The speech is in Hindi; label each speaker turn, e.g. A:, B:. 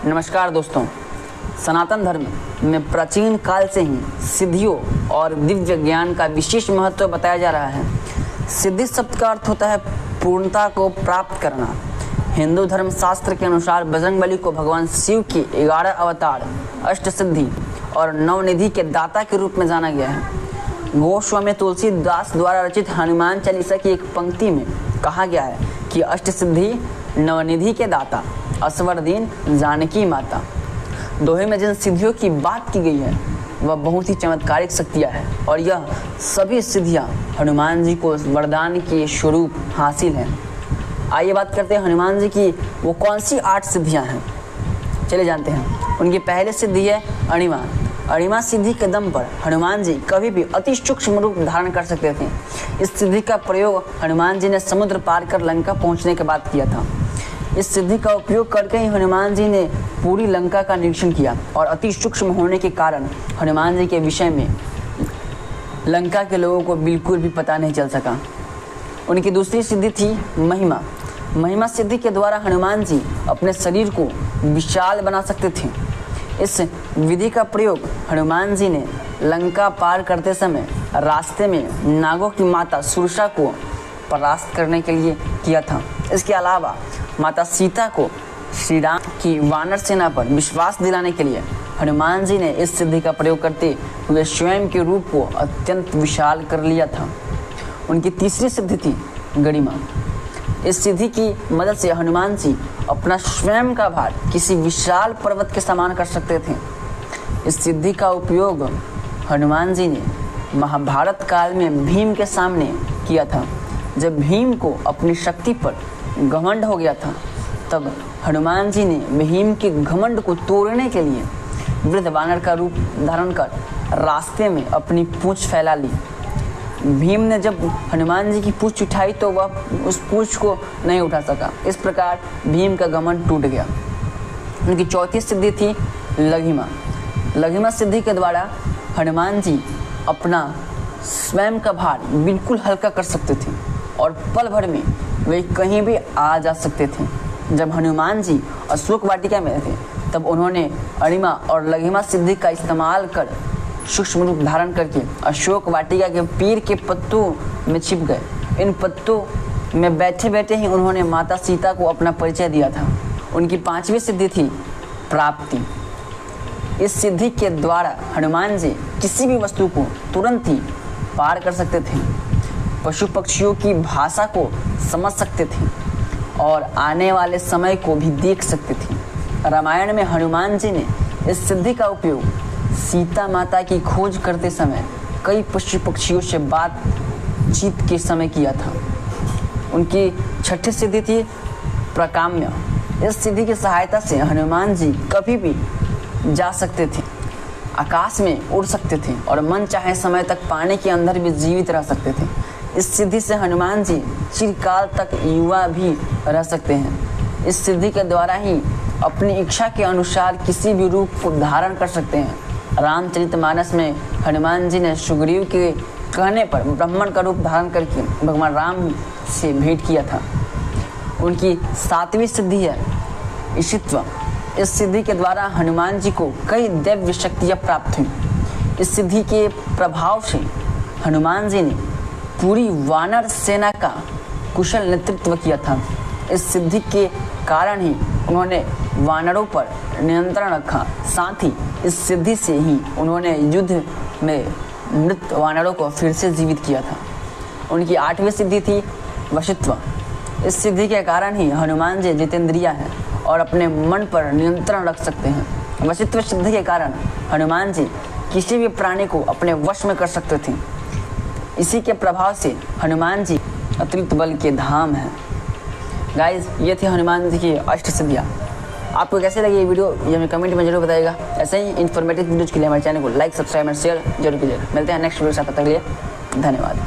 A: नमस्कार दोस्तों, सनातन धर्म में प्राचीन काल से ही सिद्धियों और दिव्य ज्ञान का विशेष महत्व बताया जा रहा है। सिद्धि शब्द का अर्थ होता है पूर्णता को प्राप्त करना। हिंदू धर्म शास्त्र के अनुसार बजरंगबली को भगवान शिव की 11 अवतार, अष्ट सिद्धि और नवनिधि के दाता के रूप में जाना गया है। गोस्वामी तुलसीदास द्वारा रचित हनुमान चालीसा की एक पंक्ति में कहा गया है कि अष्ट सिद्धि नवनिधि के दाता, असवरदीन जानकी माता। दोहे में जिन सिद्धियों की बात की गई है वह बहुत ही चमत्कारिक शक्तियाँ हैं और यह सभी सिद्धियाँ हनुमान जी को वरदान के स्वरूप हासिल हैं। आइए बात करते हैं हनुमान जी की वो कौन सी 8 सिद्धियाँ हैं। चलिए जानते हैं। उनकी पहली सिद्धि है अणिमा। अणिमा सिद्धि के दम पर हनुमान जी कभी भी अति सूक्ष्म रूप धारण कर सकते थे। इस सिद्धि का प्रयोग हनुमान जी ने समुद्र पार कर लंका पहुंचने के बाद किया था। इस सिद्धि का उपयोग करके ही हनुमान जी ने पूरी लंका का निरीक्षण किया और अति सूक्ष्म होने के कारण हनुमान जी के विषय में लंका के लोगों को बिल्कुल भी पता नहीं चल सका। उनकी दूसरी सिद्धि थी महिमा। महिमा सिद्धि के द्वारा हनुमान जी अपने शरीर को विशाल बना सकते थे। इस विधि का प्रयोग हनुमान जी ने लंका पार करते समय रास्ते में नागों की माता सुरसा को परास्त करने के लिए किया था। इसके अलावा माता सीता को श्री राम की वानर सेना पर विश्वास दिलाने के लिए हनुमान जी ने इस सिद्धि का प्रयोग करते हुए स्वयं के रूप को अत्यंत विशाल कर लिया था। उनकी तीसरी सिद्धि थी गरिमा। इस सिद्धि की मदद से हनुमान जी अपना स्वयं का भार किसी विशाल पर्वत के समान कर सकते थे। इस सिद्धि का उपयोग हनुमान जी ने महाभारत काल में भीम के सामने किया था। जब भीम को अपनी शक्ति पर घमंड हो गया था तब हनुमान जी ने भीम के घमंड को तोड़ने के लिए वृद्ध वानर का रूप धारण कर रास्ते में अपनी पूंछ फैला ली। भीम ने जब हनुमान जी की पूंछ उठाई तो वह उस पूंछ को नहीं उठा सका। इस प्रकार भीम का घमंड टूट गया। उनकी चौथी सिद्धि थी लघिमा। लघिमा सिद्धि के द्वारा हनुमान जी अपना स्वयं का भार बिल्कुल हल्का कर सकते थे और पल भर में वे कहीं भी आ जा सकते थे। जब हनुमान जी अशोक वाटिका में थे तब उन्होंने अणिमा और लघिमा सिद्धि का इस्तेमाल कर सूक्ष्म रूप धारण करके अशोक वाटिका के पेड़ के पत्तों में छिप गए। इन पत्तों में बैठे बैठे ही उन्होंने माता सीता को अपना परिचय दिया था। उनकी 5वीं सिद्धि थी प्राप्ति। इस सिद्धि के द्वारा हनुमान जी किसी भी वस्तु को तुरंत ही पार कर सकते थे, पशु पक्षियों की भाषा को समझ सकते थे और आने वाले समय को भी देख सकते थे। रामायण में हनुमान जी ने इस सिद्धि का उपयोग सीता माता की खोज करते समय कई पशु पक्षियों से बातचीत के समय किया था। उनकी 6ठी सिद्धि थी प्रकाम्य। इस सिद्धि की सहायता से हनुमान जी कभी भी जा सकते थे, आकाश में उड़ सकते थे और मन चाहे समय तक पानी के अंदर भी जीवित रह सकते थे। इस सिद्धि से हनुमान जी चिरकाल तक युवा भी रह सकते हैं। इस सिद्धि के द्वारा ही अपनी इच्छा के अनुसार किसी भी रूप को धारण कर सकते हैं। रामचरितमानस में हनुमान जी ने सुग्रीव के कहने पर ब्राह्मण का रूप धारण करके भगवान राम से भेंट किया था। उनकी 7वीं सिद्धि है ईशित्व। इस सिद्धि के द्वारा हनुमान जी को कई दैव्य शक्तियाँ प्राप्त हुई। इस सिद्धि के प्रभाव से हनुमान जी ने पूरी वानर सेना का कुशल नेतृत्व किया था। इस सिद्धि के कारण ही उन्होंने वानरों पर नियंत्रण रखा। साथ ही इस सिद्धि से ही उन्होंने युद्ध में मृत वानरों को फिर से जीवित किया था। उनकी 8वीं सिद्धि थी वशित्व। इस सिद्धि के कारण ही हनुमान जी जितेंद्रिय हैं और अपने मन पर नियंत्रण रख सकते हैं। वशित्व सिद्धि के कारण हनुमान जी किसी भी प्राणी को अपने वश में कर सकते थे। इसी के प्रभाव से हनुमान जी अतिरिक्त बल के धाम हैं। गाइस, ये थे हनुमान जी की अष्ट सिद्धियाँ। आपको कैसे लगी ये वीडियो ये हमें कमेंट में जरूर बताइएगा। ऐसे ही इन्फॉर्मेटिव वीडियोज़ के लिए हमारे चैनल को लाइक, सब्सक्राइब और शेयर जरूर कीजिएगा। मिलते हैं नेक्स्ट वीडियो से, तब तक के लिए धन्यवाद।